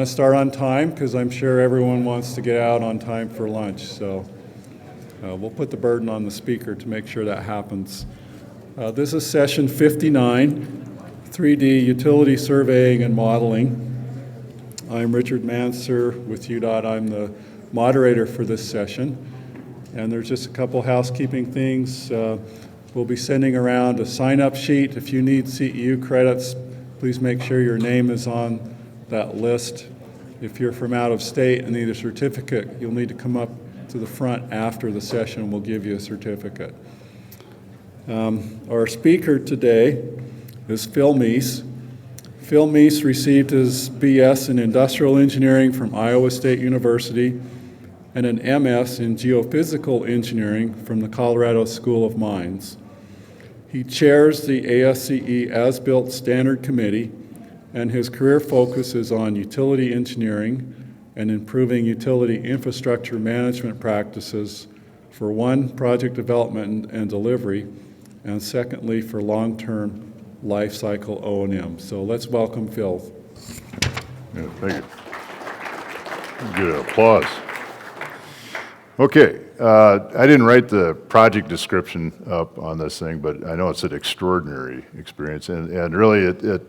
want to start on time because I'm sure everyone wants to get out on time for lunch. So we'll put the burden on the speaker to make sure that happens. This is session 59, 3D Utility Surveying and Modeling. I'm Richard Manser with UDOT. I'm the moderator for this session. And there's just a couple housekeeping things. We'll be sending around a sign-up sheet. If you need CEU credits, please make sure your name is on that list. If you're from out of state and need a certificate, you'll need to come up to the front after the session. We'll give you a certificate. Our speaker today is Phil Meese. Phil Meese received his BS in Industrial Engineering from Iowa State University and an MS in Geophysical Engineering from the Colorado School of Mines. He chairs the ASCE As-Built Standard Committee, and his career focus is on utility engineering and improving utility infrastructure management practices for one, project development and delivery, and secondly, for long-term life cycle O&M. So let's welcome Phil. Yeah, thank you. Good applause. Okay, I didn't write the project description up on this thing, but I know it's an extraordinary experience, and really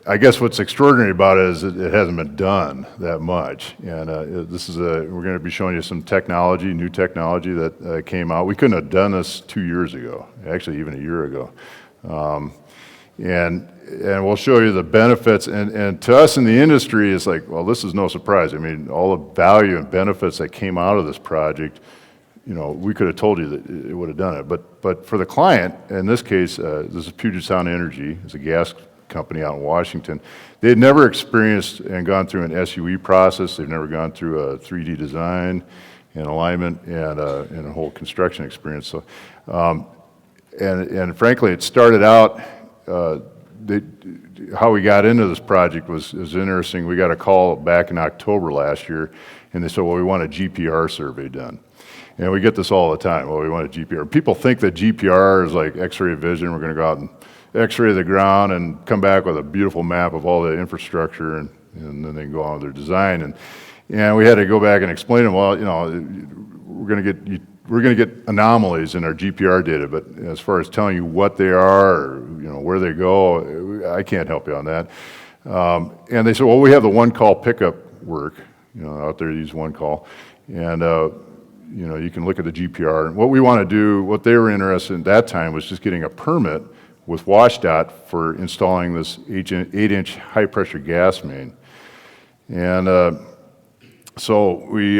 I guess what's extraordinary about it is it hasn't been done that much, and we're going to be showing you some technology, new technology that came out. We couldn't have done this 2 years ago, actually even a year ago, and we'll show you the benefits, and to us in the industry, it's like, well, this is no surprise. I mean, all the value and benefits that came out of this project, you know, we could have told you that it would have done it, but for the client, in this case, this is Puget Sound Energy, it's a gas company out in Washington. They had never experienced and gone through an SUE process. They've never gone through a 3D design and alignment and a whole construction experience. So, and frankly, it started out, how we got into this project was interesting. We got a call back in October last year, and they said, well, we want a GPR survey done. And we get this all the time. Well, we want a GPR. People think that GPR is like X-ray vision. We're going to go out and X-ray the ground and come back with a beautiful map of all the infrastructure, and then they can go on with their design. And we had to go back and explain to them, well, you know, we're going to get anomalies in our GPR data, but as far as telling you what they are, or, you know, where they go, I can't help you on that. And they said, well, we have the one-call pickup work, you know, out there, use one call, and you know, you can look at the GPR. And what we want to do, what they were interested in at that time was just getting a permit with WashDOT for installing this 8-inch high-pressure gas main. And so we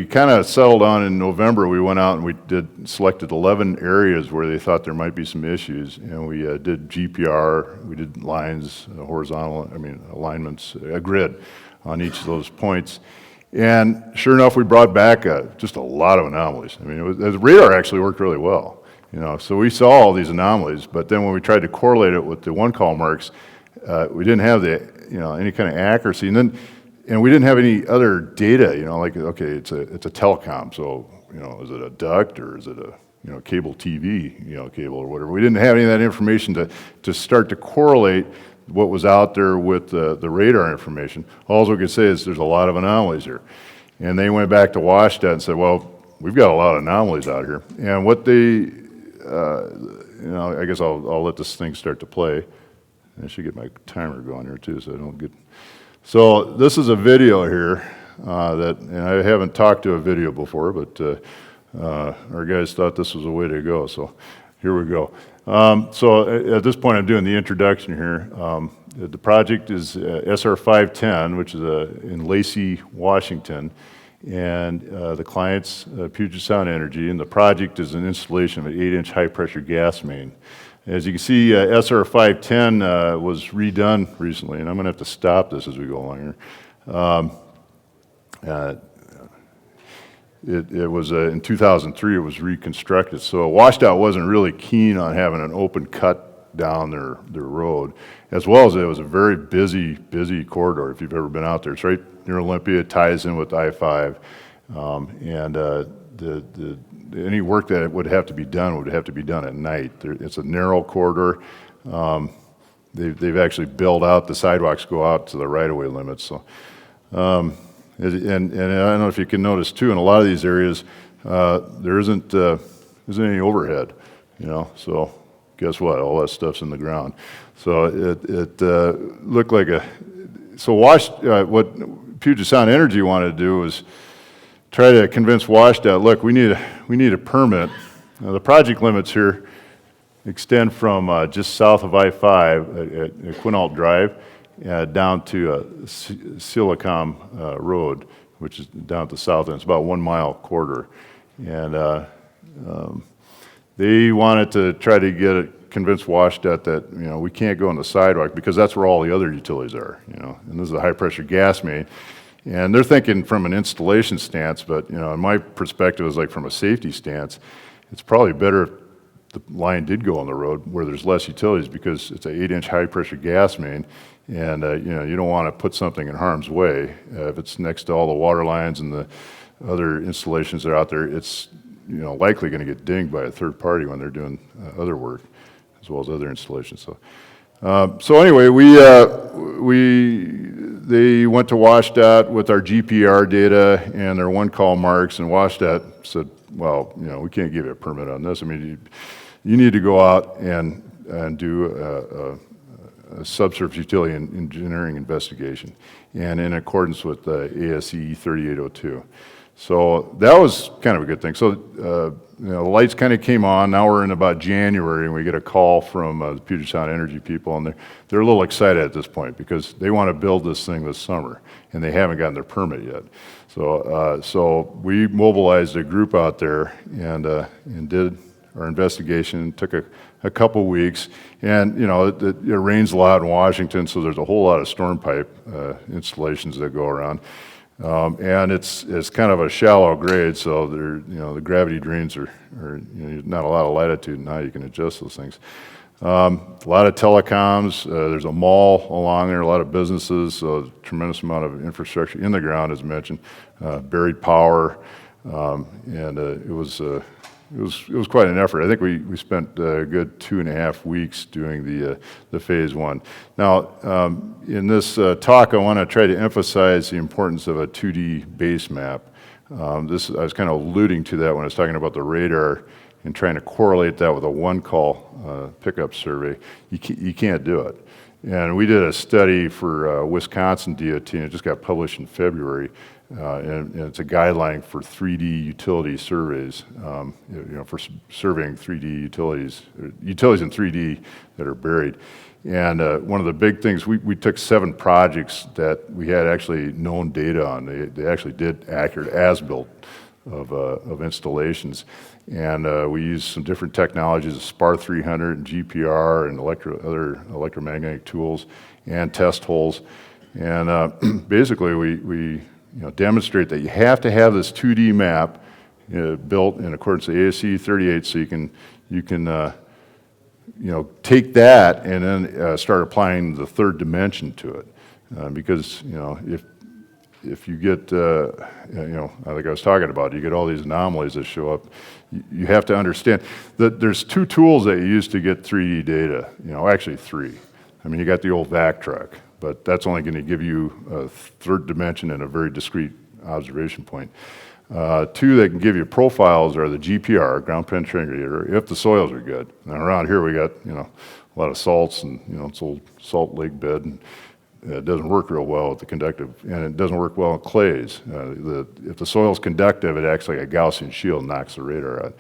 kind of settled on in November. We went out and we selected 11 areas where they thought there might be some issues, and we did GPR, we did lines, alignments, a grid on each of those points. And sure enough, we brought back just a lot of anomalies. I mean, the radar actually worked really well. You know, so we saw all these anomalies, but then when we tried to correlate it with the one-call marks, we didn't have any kind of accuracy, and we didn't have any other data. You know, like, okay, it's a telecom, so, you know, is it a duct or is it a, you know, cable TV, you know, cable or whatever. We didn't have any of that information to start to correlate what was out there with the radar information. All we could say is there's a lot of anomalies here, and they went back to WashDOT and said, well, we've got a lot of anomalies out here, and what they you know, I guess I'll let this thing start to play. I should get my timer going here too, so I don't get. So this is a video here and I haven't talked to a video before, but our guys thought this was a way to go. So here we go. So at this point, I'm doing the introduction here. The project is SR 510, which is in Lacey, Washington. And the client's Puget Sound Energy, and the project is an installation of an 8-inch high-pressure gas main. As you can see, SR 510 was redone recently, and I'm going to have to stop this as we go along here. It was in 2003, it was reconstructed, so WashDOT wasn't really keen on having an open cut down their road, as well as it was a very busy corridor. If you've ever been out there, it's right near Olympia, it ties in with I-5, and any work that would have to be done at night. It's a narrow corridor. They've actually built out, the sidewalks go out to the right-of-way limits. So And I don't know if you can notice too, in a lot of these areas, there isn't any overhead, so guess what? All that stuff's in the ground. So it looked like what Puget Sound Energy wanted to do was try to convince WashDOT, look, we need a permit. Now, the project limits here extend from just south of I-5 at Quinault Drive down to Silicon Road, which is down at the south end. It's about 1 mile corridor. And they wanted to try to convince WashDOT that, we can't go on the sidewalk because that's where all the other utilities are, and this is a high pressure gas main. And they're thinking from an installation stance, but, in my perspective is like from a safety stance, it's probably better if the line did go on the road where there's less utilities because it's an 8-inch high pressure gas main. And, you don't want to put something in harm's way. If it's next to all the water lines and the other installations that are out there, it's, likely going to get dinged by a third party when they're doing other work as well as other installations. So anyway, they went to WashDOT with our GPR data and their one-call marks, and WashDOT said, well, we can't give you a permit on this. I mean, you need to go out and do a subsurface utility engineering investigation, and in accordance with ASE 3802. So that was kind of a good thing. So the lights kind of came on. Now we're in about January, and we get a call from the Puget Sound Energy people, and they're a little excited at this point because they want to build this thing this summer, and they haven't gotten their permit yet. So we mobilized a group out there and did our investigation. It took a couple weeks, and it rains a lot in Washington, so there's a whole lot of storm pipe installations that go around. And it's kind of a shallow grade, so the gravity drains are not a lot of latitude in how you can adjust those things. A lot of telecoms. There's a mall along there, a lot of businesses, so a tremendous amount of infrastructure in the ground, as mentioned. Buried power, and it was quite an effort. I think we spent a good 2.5 weeks doing the phase one. Now, in this talk, I want to try to emphasize the importance of a 2D base map. I was kind of alluding to that when I was talking about the radar and trying to correlate that with a one-call pickup survey. You can't do it. And we did a study for Wisconsin DOT, and it just got published in February. And it's a guideline for 3D utility surveys, for surveying 3D utilities in 3D that are buried. And one of the big things, we took 7 projects that we had actually known data on. They actually did accurate as-built of installations. And we used some different technologies, SPAR 300 and GPR and other electromagnetic tools and test holes. And basically we demonstrate that you have to have this 2D map built in accordance with ASE 38, so you can take that and then start applying the third dimension to it, because if you get like I was talking about, you get all these anomalies that show up. You have to understand that there's 2 tools that you use to get 3D data. Actually 3. I mean, you got the old vac truck, but that's only going to give you a third dimension and a very discrete observation point. 2 that can give you profiles are the GPR, ground penetrating radar, if the soils are good. Now around here we got a lot of salts and it's old salt lake bed, and it doesn't work real well with the conductive, and it doesn't work well with clays. If the soil's conductive, it acts like a Gaussian shield and knocks the radar out.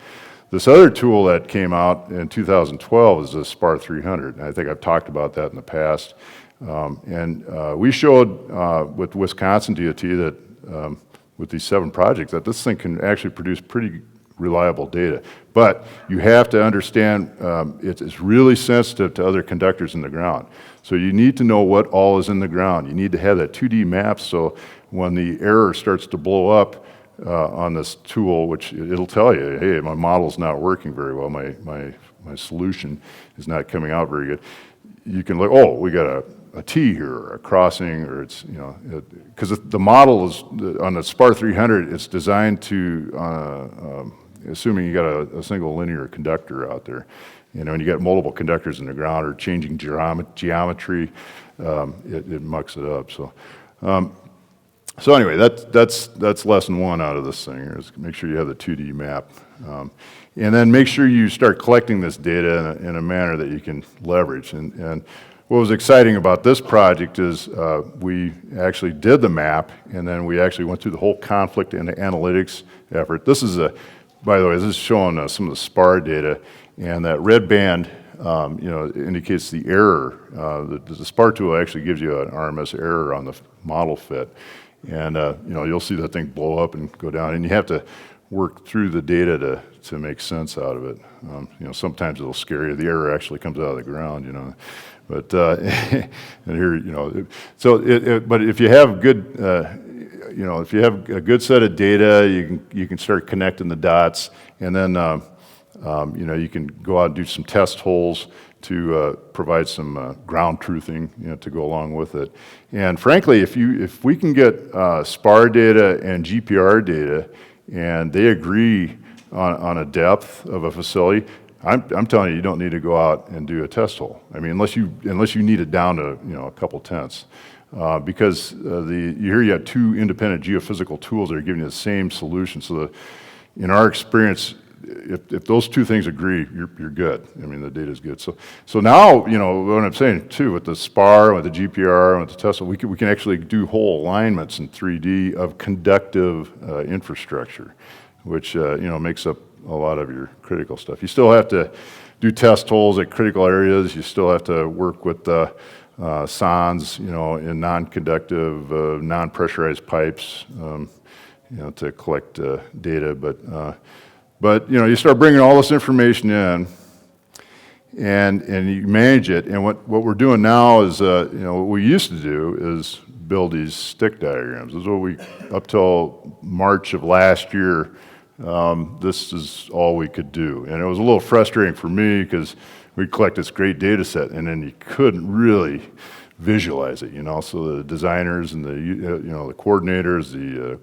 This other tool that came out in 2012 is the SPAR 300, and I think I've talked about that in the past. We showed with Wisconsin DOT that with these 7 projects that this thing can actually produce pretty reliable data. But you have to understand it's really sensitive to other conductors in the ground. So you need to know what all is in the ground. You need to have that 2D map, so when the error starts to blow up on this tool, which it'll tell you, hey, my model's not working very well, my solution is not coming out very good. You can look, oh, we got a T here, or a crossing, or it's, because the model is, on the SPAR 300, it's designed to, assuming you got a single linear conductor out there, and you got multiple conductors in the ground or changing geometry, it mucks it up. So So anyway, that's lesson one out of this thing, is make sure you have the 2D map. And then make sure you start collecting this data in a manner that you can leverage. And what was exciting about this project is we actually did the map, and then we actually went through the whole conflict and analytics effort. This is by the way, this is showing some of the SPAR data, and that red band indicates the error. The SPAR tool actually gives you an RMS error on the model fit. And you'll see that thing blow up and go down, and you have to work through the data to make sense out of it. Sometimes it'll scare you. The error actually comes out of the ground, But and here, but if you have good, if you have a good set of data, you can start connecting the dots, and then you can go out and do some test holes to provide some ground truthing, to go along with it. And frankly, if we can get SPAR data and GPR data, and they agree on a depth of a facility, I'm telling you, you don't need to go out and do a test hole. I mean, unless you need it down to a couple tenths, because here you have two independent geophysical tools that are giving you the same solution. So in our experience, if those two things agree, you're good. I mean, the data is good. So now, what I'm saying too, with the SPAR, with the GPR, with the Tesla, we can actually do whole alignments in 3D of conductive infrastructure, which makes up a lot of your critical stuff. You still have to do test holes at critical areas. You still have to work with SONs, in non-conductive, non-pressurized pipes, to collect data, But you start bringing all this information in, and you manage it. And what we're doing now is, what we used to do is build these stick diagrams. This is what we, up till March of last year, this is all we could do. And it was a little frustrating for me because we'd collect this great data set, and then you couldn't really visualize it. So the designers and the coordinators, the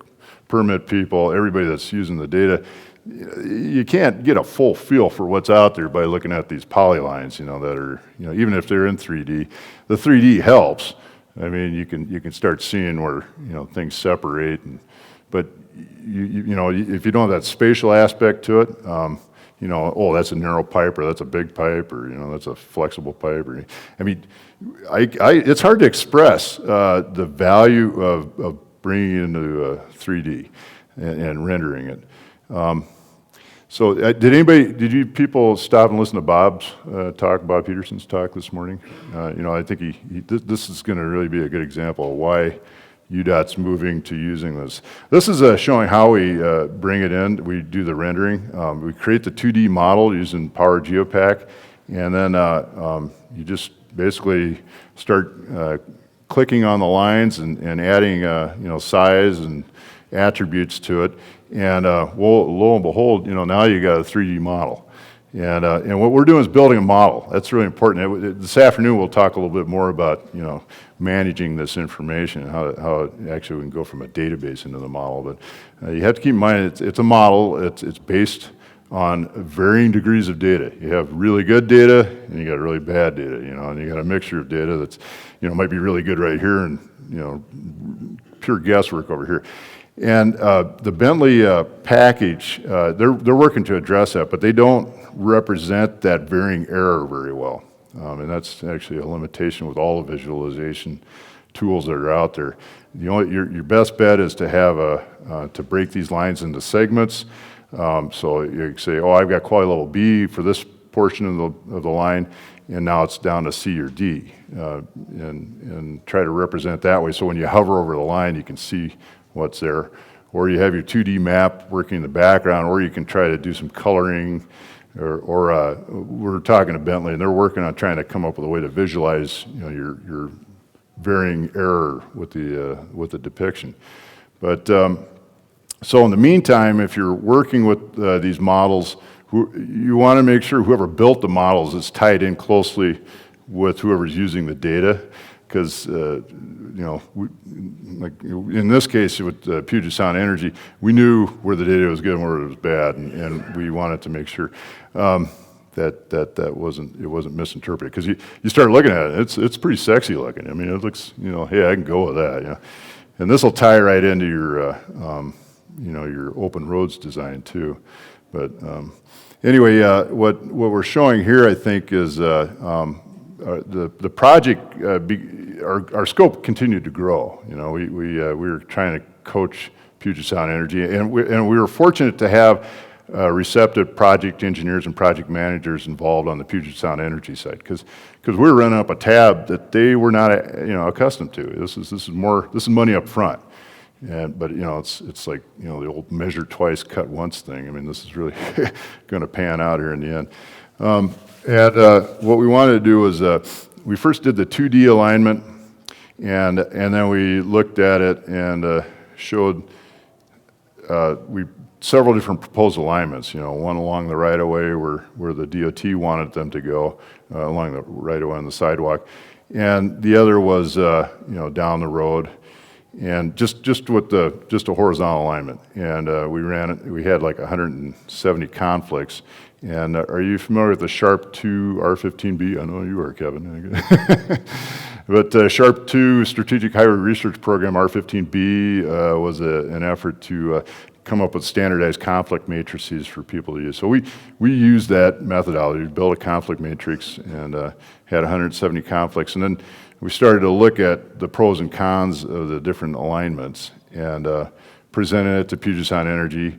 permit people, everybody that's using the data, you can't get a full feel for what's out there by looking at these polylines, that are, even if they're in 3D. The 3D helps. I mean, you can start seeing where, things separate. But, if you don't have that spatial aspect to it, oh, that's a narrow pipe, or that's a big pipe, or, that's a flexible pipe. I mean, it's hard to express the value of bringing it into 3D and rendering it. So did you people stop and listen to Bob's talk, Bob Peterson's talk this morning? I think this is going to really be a good example of why UDOT's moving to using this. This is showing how we bring it in. We do the rendering. We create the 2D model using Power Geopack, and then you just basically start clicking on the lines and adding size and attributes to it. And lo and behold, now you got a 3D model. And what we're doing is building a model. That's really important. This afternoon we'll talk a little bit more about managing this information and how it actually we can go from a database into the model. But you have to keep in mind it's a model. It's based on varying degrees of data. You have really good data and you got really bad data. And you got a mixture of data that's might be really good right here and pure guesswork over here. And the Bentley package, they're working to address that, but they don't represent that varying error very well. And that's actually a limitation with all the visualization tools that are out there. Your best bet is to have to break these lines into segments. So you say, oh, I've got quality level B for this portion of the line, and now it's down to C or D, and try to represent that way. So when you hover over the line, you can see what's there, or you have your 2D map working in the background, or you can try to do some coloring, or we're talking to Bentley, and they're working on trying to come up with a way to visualize, your varying error with the depiction. But so in the meantime, if you're working with these models, you want to make sure whoever built the models is tied in closely with whoever's using the data. Because, like in this case with Puget Sound Energy, we knew where the data was good and where it was bad, and we wanted to make sure that wasn't misinterpreted. Because you start looking at it, it's pretty sexy looking. I mean, it looks, hey, I can go with that. And this will tie right into your, your open roads design too. But anyway, what we're showing here, I think, is the project, our scope continued to grow. We were trying to coach Puget Sound Energy, and we were fortunate to have receptive project engineers and project managers involved on the Puget Sound Energy side, because we were running up a tab that they were not accustomed to. This is money up front. But it's like the old measure twice, cut once thing. I mean, this is really going to pan out here in the end. What we wanted to do was we first did the 2D alignment, and then we looked at it and showed several different proposed alignments. One along the right of way where the DOT wanted them to go along the right of way on the sidewalk, and the other was down the road. And just a horizontal alignment, and we had like 170 conflicts. And are you familiar with the Sharp 2 R15B? I know you are, Kevin. But Sharp 2 Strategic Highway Research Program R15B was an effort to come up with standardized conflict matrices for people to use. So we used that methodology, built a conflict matrix, and had 170 conflicts, and then we started to look at the pros and cons of the different alignments and presented it to Puget Sound Energy.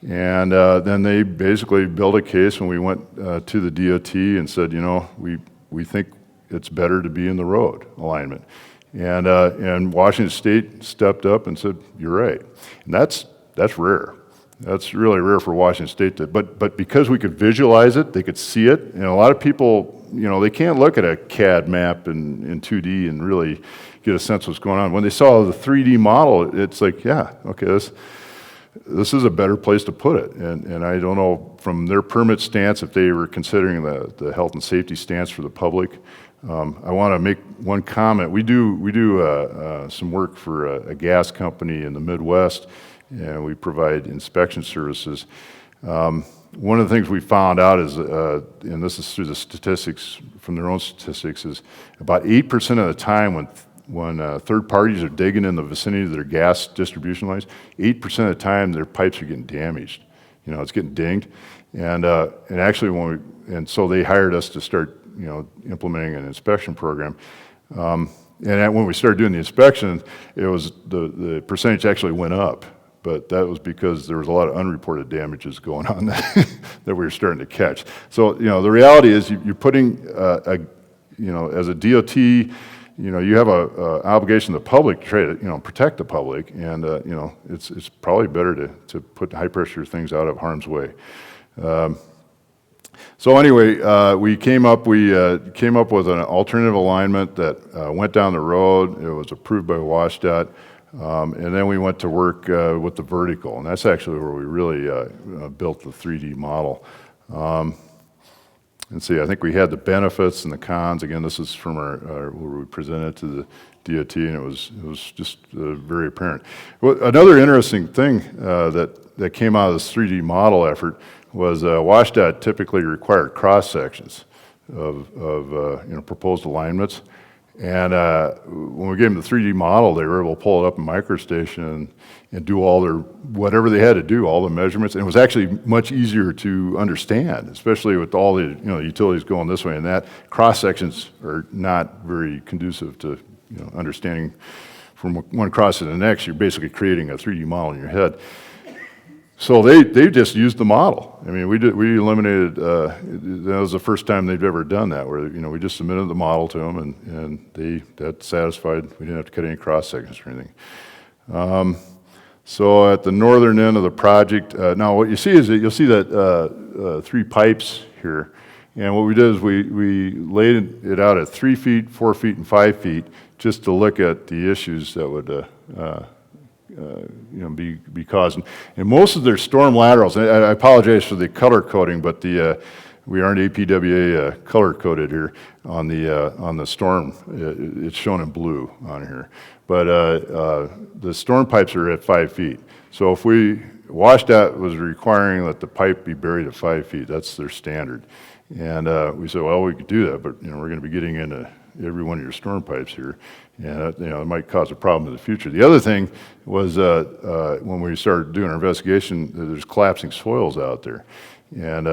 And then they basically built a case when we went to the DOT and said, we think it's better to be in the road alignment. And Washington State stepped up and said, you're right. And that's rare. That's really rare for Washington State but because we could visualize it, they could see it, and a lot of people, they can't look at a CAD map in 2D and really get a sense of what's going on. When they saw the 3D model, it's like, yeah, okay, this is a better place to put it. And I don't know from their permit stance if they were considering the health and safety stance for the public. I want to make one comment. We do some work for a gas company in the Midwest, and we provide inspection services. One of the things we found out is, and this is through the statistics, from their own statistics, is about 8% of the time when third parties are digging in the vicinity of their gas distribution lines, 8% of the time their pipes are getting damaged. It's getting dinged. And actually so they hired us to start, implementing an inspection program. And when we started doing the inspection, it was the percentage actually went up. But that was because there was a lot of unreported damages going on that we were starting to catch. So, the reality is you're putting, as a DOT, you have a obligation to the public to try to, protect the public, and, it's probably better to put high pressure things out of harm's way. So anyway, we came up with an alternative alignment that went down the road. It was approved by WashDOT. And then we went to work with the vertical, and that's actually where we really built the 3D model. And see, I think we had the benefits and the cons. Again, this is from where we presented to the DOT, and it was just very apparent. Well, another interesting thing that came out of this 3D model effort was WashDOT typically required cross sections of proposed alignments. And when we gave them the 3D model, they were able to pull it up in MicroStation and do whatever they had to do, all the measurements. And it was actually much easier to understand, especially with all the utilities going this way and that. Cross sections are not very conducive to understanding from one cross to the next. You're basically creating a 3D model in your head. So they just used the model. I mean, we eliminated. That was the first time they'd ever done that, where we just submitted the model to them, and that satisfied. We didn't have to cut any cross sections or anything. So at the northern end of the project, now what you see is that you'll see that 3 pipes here, and what we did is we laid it out at 3 feet, 4 feet, and 5 feet, just to look at the issues that would. Be causing. And most of their storm laterals, and I apologize for the color coding, but we aren't APWA color coded here on the storm. It's shown in blue on here. But the storm pipes are at 5 feet. So if WashDOT was requiring that the pipe be buried at 5 feet, that's their standard. And we said, well, we could do that, but we're going to be getting into every one of your storm pipes here. And, it might cause a problem in the future. The other thing was when we started doing our investigation, there's collapsing soils out there. And,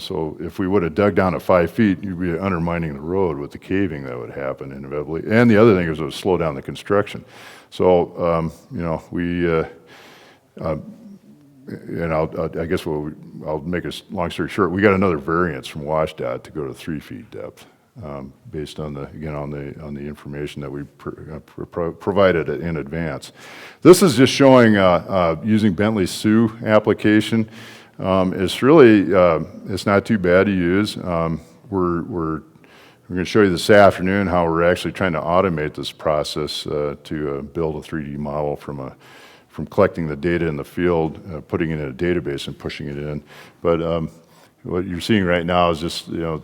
so if we would have dug down at 5 feet, you'd be undermining the road with the caving that would happen inevitably. And the other thing is it would slow down the construction. So, and I guess I'll make a long story short. We got another variance from WashDOT to go to 3 feet depth, based on the information that we provided in advance. This is just showing using Bentley Sioux application. It's really it's not too bad to use. We're going to show you this afternoon how we're actually trying to automate this process to build a 3D model from collecting the data in the field, putting it in a database and pushing it in. But what you're seeing right now is just, I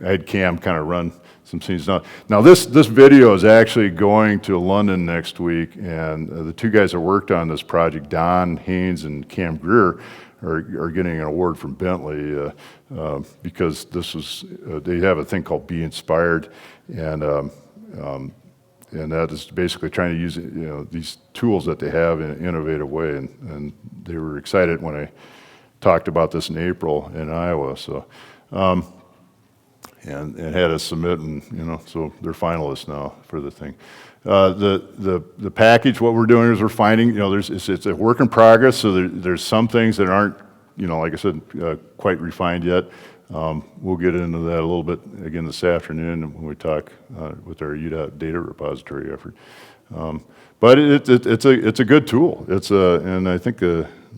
had Cam kind of run some scenes. Now this video is actually going to London next week, and the two guys that worked on this project, Don Haynes and Cam Greer, are getting an award from Bentley because this was, they have a thing called Be Inspired, and that is basically trying to use these tools that they have in an innovative way, and they were excited when I talked about this in April in Iowa. So, and had us submit, and so they're finalists now for the thing. The package, what we're doing is we're finding, it's a work in progress. So there's some things that aren't, like I said, quite refined yet. We'll get into that a little bit again this afternoon when we talk with our UDOT data repository effort. But it's a good tool. And I think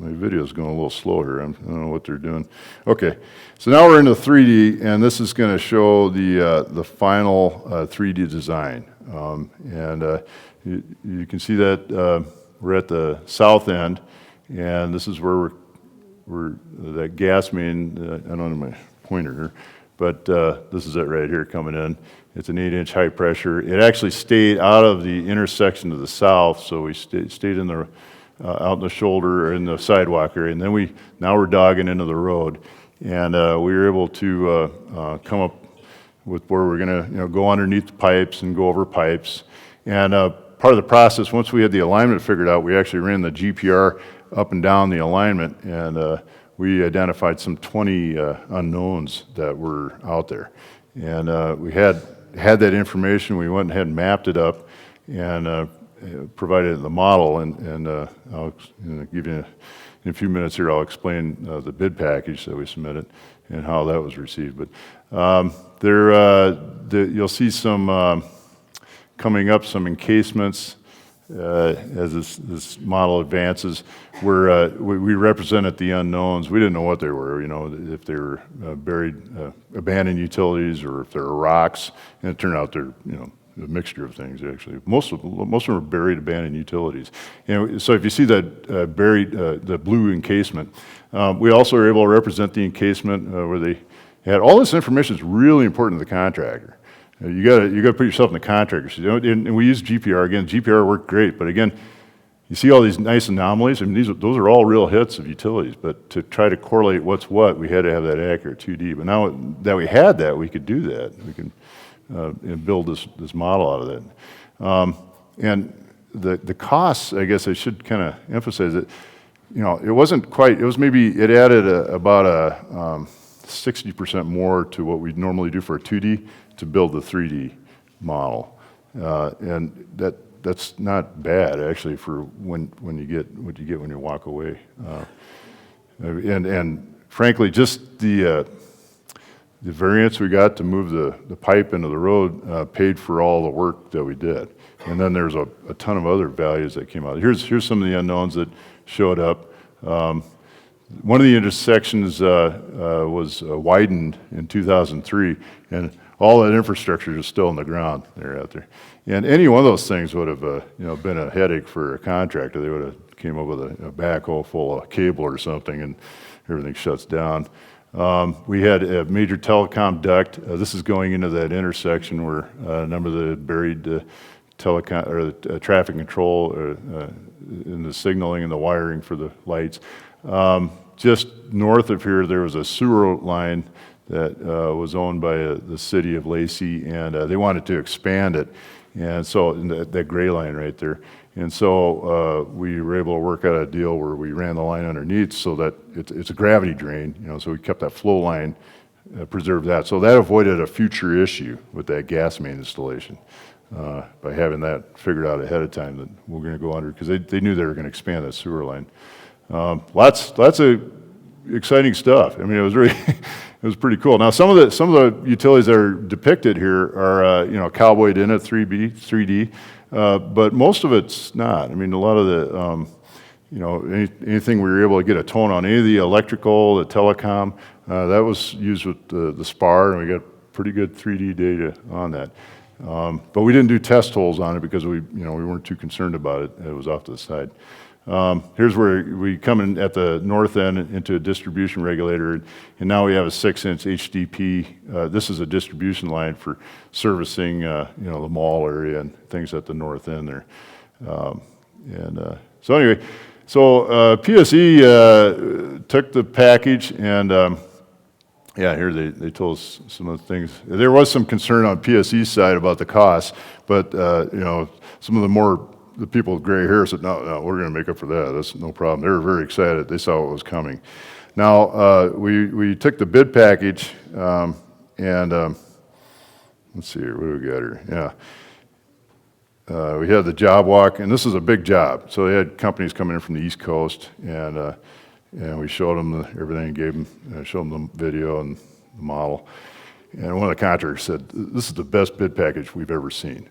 my video is going a little slow here. I don't know what they're doing. Okay, so now we're into 3D, and this is going to show the final 3D design. You can see that we're at the south end, and this is where we're that gas main. I don't have my pointer here, but this is it right here coming in. It's an 8-inch high pressure. It actually stayed out of the intersection to the south, so we stayed in the out in the shoulder or in the sidewalk area, and then now we're dogging into the road, and we were able to come up with where we're going to go underneath the pipes and go over pipes. And part of the process, once we had the alignment figured out, we actually ran the GPR up and down the alignment, and we identified some 20 unknowns that were out there. And we had that information. We went ahead and mapped it up and provided it in the model. And I'll give you, in a few minutes here, I'll explain the bid package that we submitted and how that was received. But you'll see some coming up, some encasements as this model advances, where we represented the unknowns. We didn't know what they were, if they were buried, abandoned utilities, or if they were rocks. And it turned out they're, a mixture of things, actually. Most of them are buried, abandoned utilities. So if you see that buried, the blue encasement, we also were able to represent the encasement where they had all this information. Is really important to the contractor. You got to put yourself in the contractor's shoes. And we use GPR again. GPR worked great, but again, you see all these nice anomalies. I mean, those are all real hits of utilities. But to try to correlate what's what, we had to have that accurate 2D. But now that we had that, we could do that. We can build this model out of that. And the costs, I guess I should kind of emphasize that, it wasn't quite. It was maybe it added about a 60% more to what we'd normally do for a 2D to build the 3D model, and that's not bad actually for when you get what you get when you walk away, and frankly, just the variance we got to move the pipe into the road paid for all the work that we did, and then there's a ton of other values that came out. Here's some of the unknowns that showed up. One of the intersections was widened in 2003, and all that infrastructure is still in the ground out there. And any one of those things would have been a headache for a contractor. They would have came up with a backhoe full of cable or something, and everything shuts down. We had a major telecom duct. This is going into that intersection where a number of the buried telecom or traffic control in the signaling and the wiring for the lights. Just north of here, there was a sewer line that was owned by the city of Lacey, and they wanted to expand it. And so, that gray line right there. And so we were able to work out a deal where we ran the line underneath so that it's a gravity drain, so we kept that flow line, preserved that. So that avoided a future issue with that gas main installation by having that figured out ahead of time that we're going to go under, because they knew they were going to expand that sewer line. Lots of exciting stuff. I mean, it was really, it was pretty cool. Now, some of the utilities that are depicted here are, cowboyed in at 3D, but most of it's not. I mean, a lot of the, anything we were able to get a tone on, any of the electrical, the telecom, that was used with the SPAR, and we got pretty good 3D data on that. But we didn't do test holes on it because we weren't too concerned about it. It was off to the side. Here's where we come in at the north end into a distribution regulator, and now we have a 6-inch HDP. This is a distribution line for servicing, the mall area and things at the north end there. So anyway, PSE took the package, and here they told us some of the things. There was some concern on PSE's side about the cost, but some of the people with gray hair said, no, we're going to make up for that. That's no problem. They were very excited. They saw what was coming. Now, we took the bid package, and let's see here, what do we got here? Yeah. We had the job walk, and this is a big job. So they had companies coming in from the East Coast, and we showed them everything, showed them the video and the model. And one of the contractors said, this is the best bid package we've ever seen.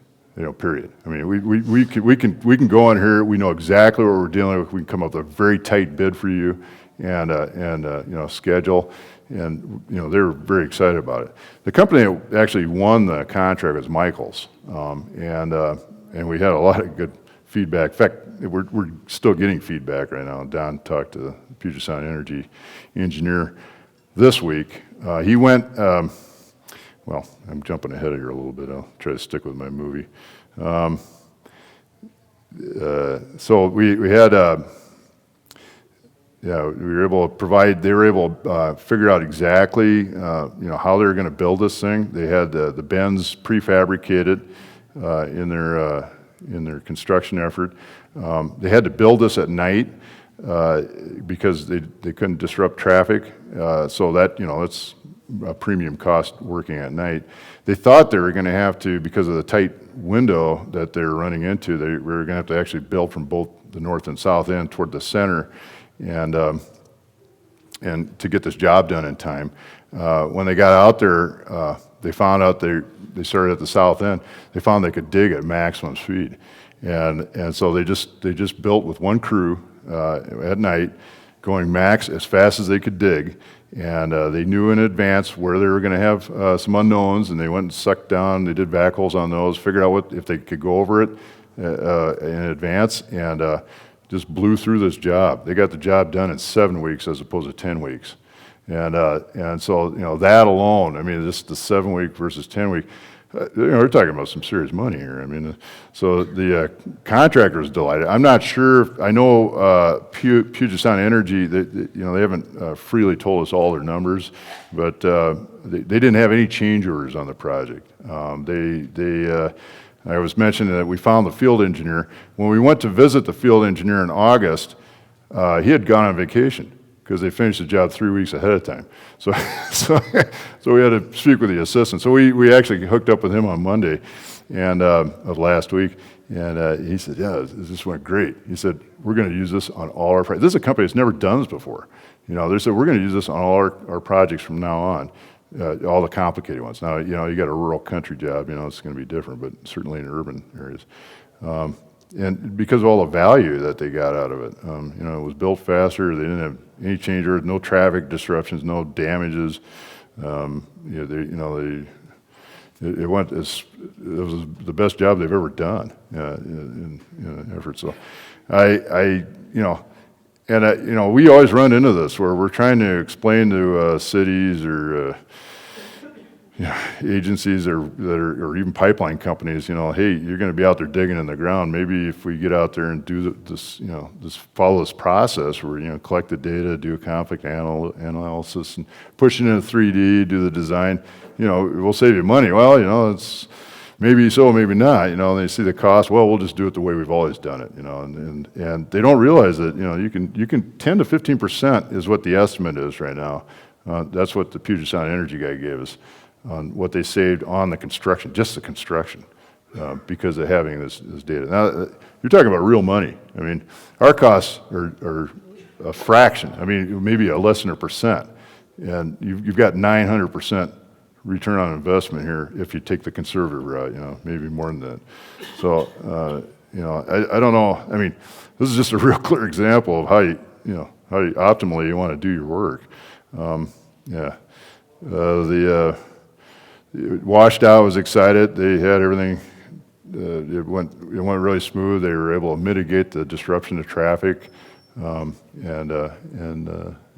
Period. I mean, we can go in here. We know exactly what we're dealing with. We can come up with a very tight bid for you, and schedule, and they were very excited about it. The company that actually won the contract was Michaels, and we had a lot of good feedback. In fact, we're still getting feedback right now. Don talked to the Puget Sound Energy engineer this week. He went. Well, I'm jumping ahead of here a little bit. I'll try to stick with my movie. So we had, we were able to provide. They were able to figure out exactly, how they were going to build this thing. They had the bends prefabricated in their construction effort. They had to build this at night because they couldn't disrupt traffic. So that it's a premium cost working at night. They thought they were going to have to, because of the tight window that they were running into, they were going to have to actually build from both the north and south end toward the center, and to get this job done in time. When they got out there, they found out they started at the south end. They found they could dig at maximum speed, and so they just built with one crew at night, going max as fast as they could dig. And they knew in advance where they were going to have some unknowns, and they went and sucked down. They did vac holes on those, figured out if they could go over it in advance, and just blew through this job. They got the job done in 7 weeks as opposed to 10 weeks. And so that alone, I mean, just the 7-week versus 10-week. We're talking about some serious money here. I mean, so the contractor is delighted. I'm not sure. I know Puget Sound Energy. They haven't freely told us all their numbers, but they didn't have any change orders on the project. I was mentioning that we found the field engineer. When we went to visit the field engineer in August, he had gone on vacation, because they finished the job 3 weeks ahead of time. So we had to speak with the assistant. So we actually hooked up with him on Monday of last week, and he said, this went great. He said, we're going to use this on all our projects. This is a company that's never done this before. They said, we're going to use this on all our projects from now on, all the complicated ones. Now, you got a rural country job, it's going to be different, but certainly in urban areas. And because of all the value that they got out of it, it was built faster. They didn't have any change orders, no traffic disruptions, no damages. It was the best job they've ever done in effort. So, we always run into this where we're trying to explain to cities or agencies or even pipeline companies, hey, you're going to be out there digging in the ground. Maybe if we get out there and do this, just follow this process where, collect the data, do a conflict analysis, and push it into 3D, do the design, we'll save you money. Well, it's maybe so, maybe not. They see the cost. Well, we'll just do it the way we've always done it. And they don't realize that you can 10 to 15% is what the estimate is right now. That's what the Puget Sound Energy guy gave us on what they saved on the construction, just the construction, because of having this data. Now, you're talking about real money. I mean, our costs are a fraction. I mean, maybe a less than 1%. And you've got 900% return on investment here if you take the conservative route, maybe more than that. So, I don't know. I mean, this is just a real clear example of how you optimally you want to do your work. Washed Out was excited. They had everything. It went really smooth. They were able to mitigate the disruption of traffic.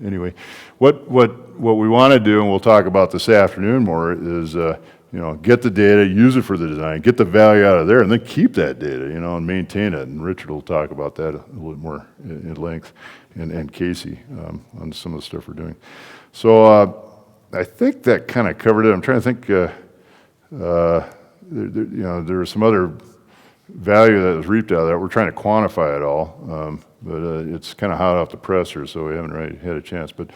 Anyway, what we want to do, and we'll talk about this afternoon more, is get the data, use it for the design, get the value out of there, and then keep that data, and maintain it. And Richard will talk about that a little more in length, and Casey on some of the stuff we're doing. So I think that kind of covered it. I'm trying to think. There was some other value that was reaped out of that. We're trying to quantify it all, but it's kind of hot off the presser, so we haven't really had a chance. But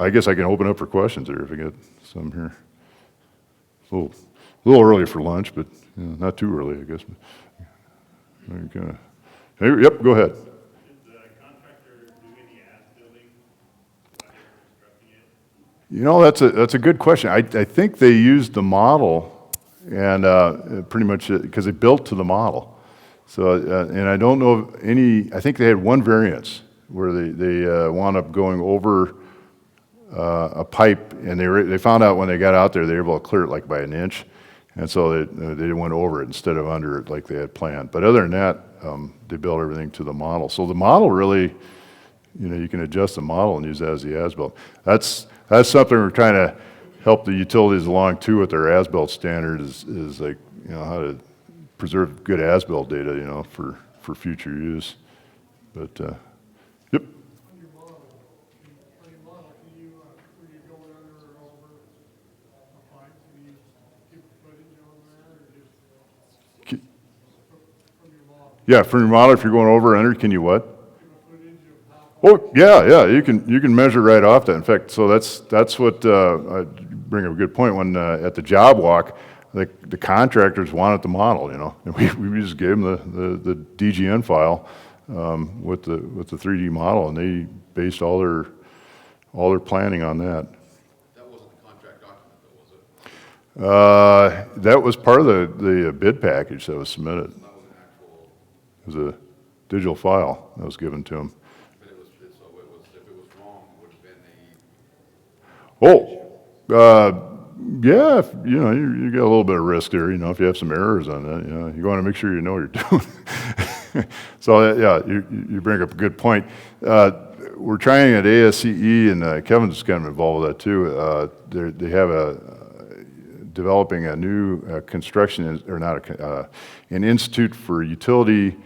I guess I can open up for questions there if I get some here. A little early for lunch, but not too early, I guess. Yep, go ahead. That's a good question. I think they used the model, and pretty much because they built to the model. So, and I don't know of any. I think they had one variance where they wound up going over a pipe, and they found out when they got out there they were able to clear it like by an inch, and so they went over it instead of under it like they had planned. But other than that, they built everything to the model. So the model really, you can adjust the model and use that as the as-built. That's something we're trying to help the utilities along too with their as-built standard is like, how to preserve good as-built data, for future use. But, yep. On your model, can you, when you're going under or over a pipe, can you give footage on that or just from your model? Yeah, from your model, if you're going over or under, can you what? Give a footage of how. Oh, yeah, you can measure right off that. In fact, so that's what I bring up a good point. When at the job walk, the contractors wanted the model, and we just gave them the DGN file with the 3D model, and they based all their planning on that. That wasn't the contract document, though, was it? That was part of the bid package that was submitted. That was an actual. It was a digital file that was given to them. But if it was wrong, it would have been Yeah, you got a little bit of risk there, if you have some errors on that, you want to make sure you know what you're doing. So, yeah, you bring up a good point. We're trying at ASCE, and Kevin's kind of involved with that too. They have developing a new construction, or not an institute for utility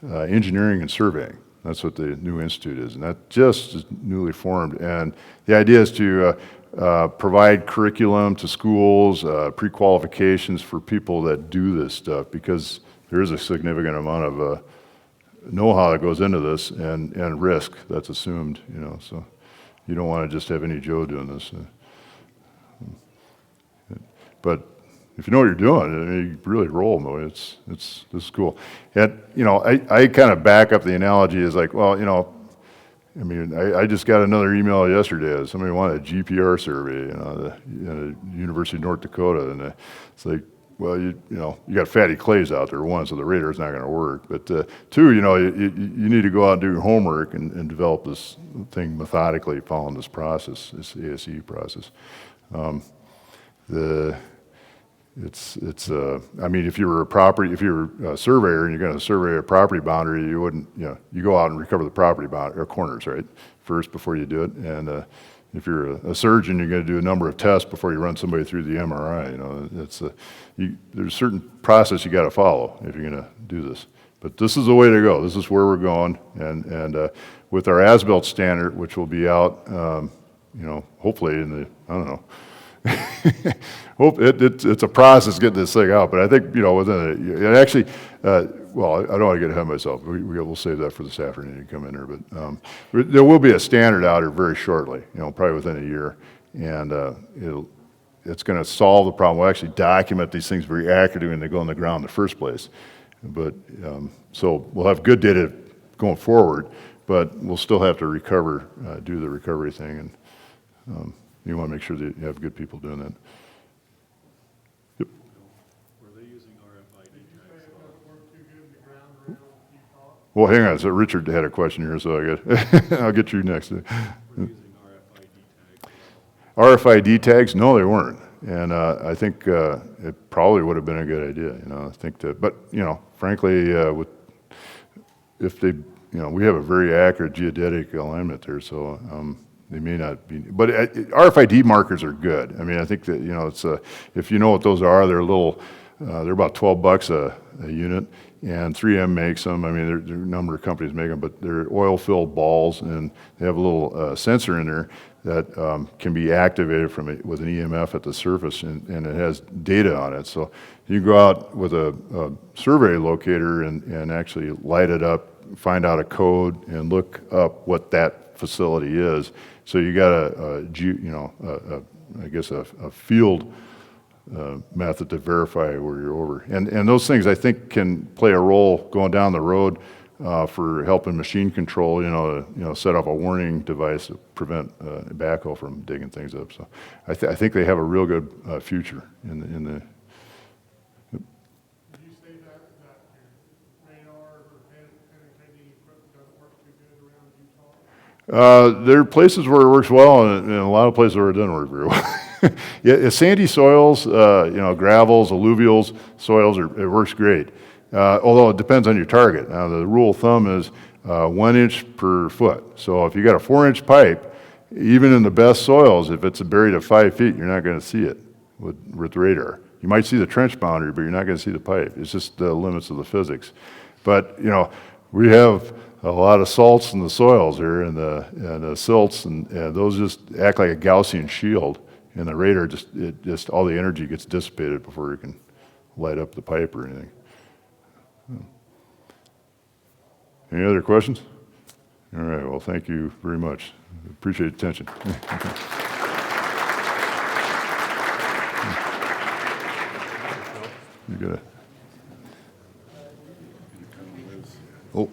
engineering and surveying. That's what the new institute is, and that just is newly formed. And the idea is to provide curriculum to schools, pre-qualifications for people that do this stuff, because there is a significant amount of know-how that goes into this and risk that's assumed, so you don't want to just have any Joe doing this. But if you know what you're doing, you really roll, though. This is cool. And, I kind of back up the analogy as like, well, I just got another email yesterday. Somebody wanted a GPR survey, the University of North Dakota, and it's like, well, you got fatty clays out there. One, so the radar's not going to work. But two, you need to go out and do your homework and develop this thing methodically, following this process, this ASCE process. If you were a surveyor and you're going to survey a property boundary, you wouldn't, you go out and recover the property boundary or corners, right, first before you do it. And if you're a surgeon, you're going to do a number of tests before you run somebody through the MRI. You know, there's a certain process you got to follow if you're going to do this. But this is the way to go. This is where we're going. And with our as-built standard, which will be out, you know, hopefully in the, I don't know. It's a process getting this thing out, but I think, you know, within and actually, well, I don't want to get ahead of myself. We'll save that for this afternoon to come in here, but there will be a standard out here very shortly, you know, probably within a year, and it's going to solve the problem. We'll actually document these things very accurately when they go in the ground in the first place. But so we'll have good data going forward, but we'll still have to recover, do the recovery thing, and you want to make sure that you have good people doing that. Yep. Were they using RFID tags? Well, hang on. So Richard had a question here, so I'll get you next. Were using RFID tags? RFID tags? No, they weren't. And I think it probably would have been a good idea. You know, I think that, but you know, frankly, if they, you know, we have a very accurate geodetic alignment there, so. They may not be, but RFID markers are good. I mean, I think that, you know, it's if you know what those are, they're little, they're about $12 a unit, and 3M makes them. I mean, there are a number of companies make them, but they're oil-filled balls, and they have a little sensor in there that can be activated with an EMF at the surface, and it has data on it. So you go out with a survey locator and actually light it up, find out a code, and look up what that facility is. So you got I guess a field method to verify where you're over. And those things I think can play a role going down the road for helping machine control, you know, set up a warning device to prevent backhoe from digging things up. So I think they have a real good future in the Did you say that your radar or penetrating equipment doesn't work too good around Utah? There are places where it works well, and a lot of places where it doesn't work very well. Yeah, sandy soils, you know, gravels, alluvials, soils, it works great. Although it depends on your target. Now, the rule of thumb is 1 inch per foot. So if you got a 4-inch pipe, even in the best soils, if it's buried at 5 feet, you're not going to see it with radar. You might see the trench boundary, but you're not going to see the pipe. It's just the limits of the physics. But, you know, we have a lot of salts in the soils here, and the silts, and those just act like a Gaussian shield, and the radar just all the energy gets dissipated before you can light up the pipe or anything. Any other questions? All right, well, thank you very much. Appreciate the attention. You got it. Oh.